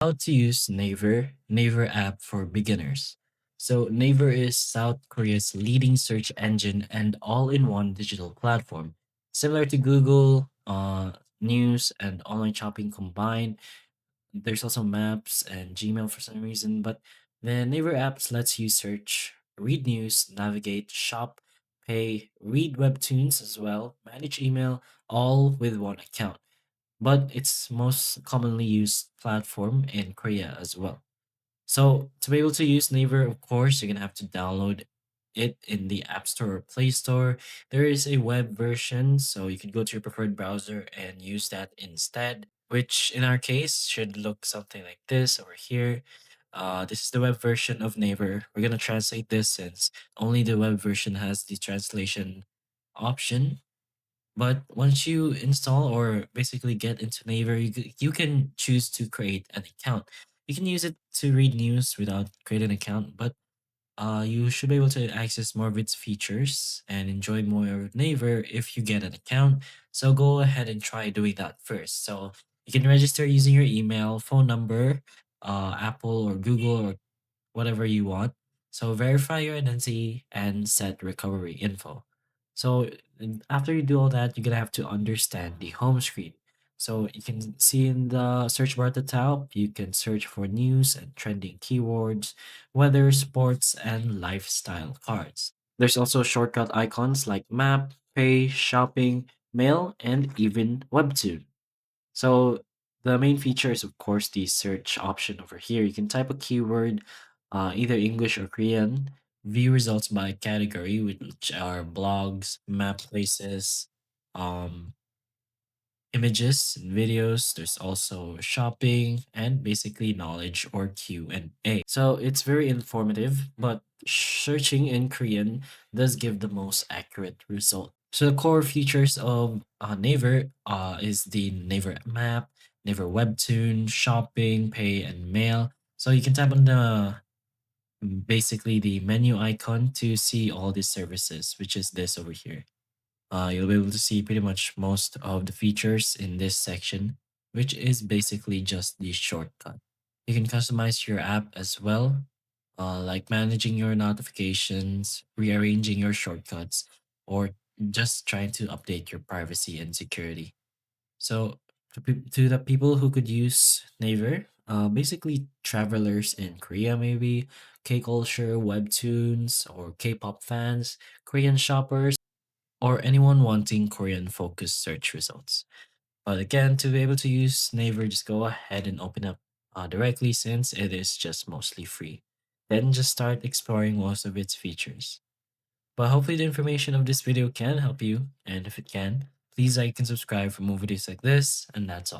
How to use Naver App for Beginners. So, Naver is South Korea's leading search engine and all-in-one digital platform. Similar to Google, news, and online shopping combined. There's also Maps and Gmail for some reason, but the Naver apps lets you search, read news, navigate, shop, pay, read webtoons as well, manage email, all with one account, but it's most commonly used platform in Korea as well. So to be able to use Naver, of course, you're gonna have to download it in the App Store or Play Store. There is a web version, so you can go to your preferred browser and use that instead, which in our case should look something like this over here. This is the web version of Naver. We're gonna translate this since only the web version has the translation option. But once you install or basically get into Naver, you can choose to create an account. You can use it to read news without creating an account, but you should be able to access more of its features and enjoy more of Naver if you get an account. So go ahead and try doing that first. So you can register using your email, phone number, Apple or Google or whatever you want. So verify your identity and set recovery info. So after you do all that, you're gonna have to understand the home screen. So you can see in the search bar at the top, you can search for news and trending keywords, weather, sports, and lifestyle cards. There's also shortcut icons like map, pay, shopping, mail, and even webtoon. So the main feature is, of course, the search option over here. You can type a keyword, either English or Korean, view results by category, which are blogs, map places, um, images and videos. There's also shopping and basically knowledge or Q&A. So it's very informative, but searching in Korean does give the most accurate result. So the core features of Naver is the Naver map, Naver webtoon, shopping, pay, and mail. So you can tap on the basically the menu icon to see all these services, which is this over here. You'll be able to see pretty much most of the features in this section, which is basically just the shortcut. You can customize your app as well, like managing your notifications, rearranging your shortcuts, or just trying to update your privacy and security. So, to the people who could use Naver, basically travelers in Korea, maybe K culture, webtoons, or K pop fans, Korean shoppers, or anyone wanting Korean focused search results. But again, to be able to use Naver, just go ahead and open up directly since it is just mostly free. Then just start exploring most of its features. But hopefully the information of this video can help you, and if it can, please like and subscribe for more videos like this, and that's all.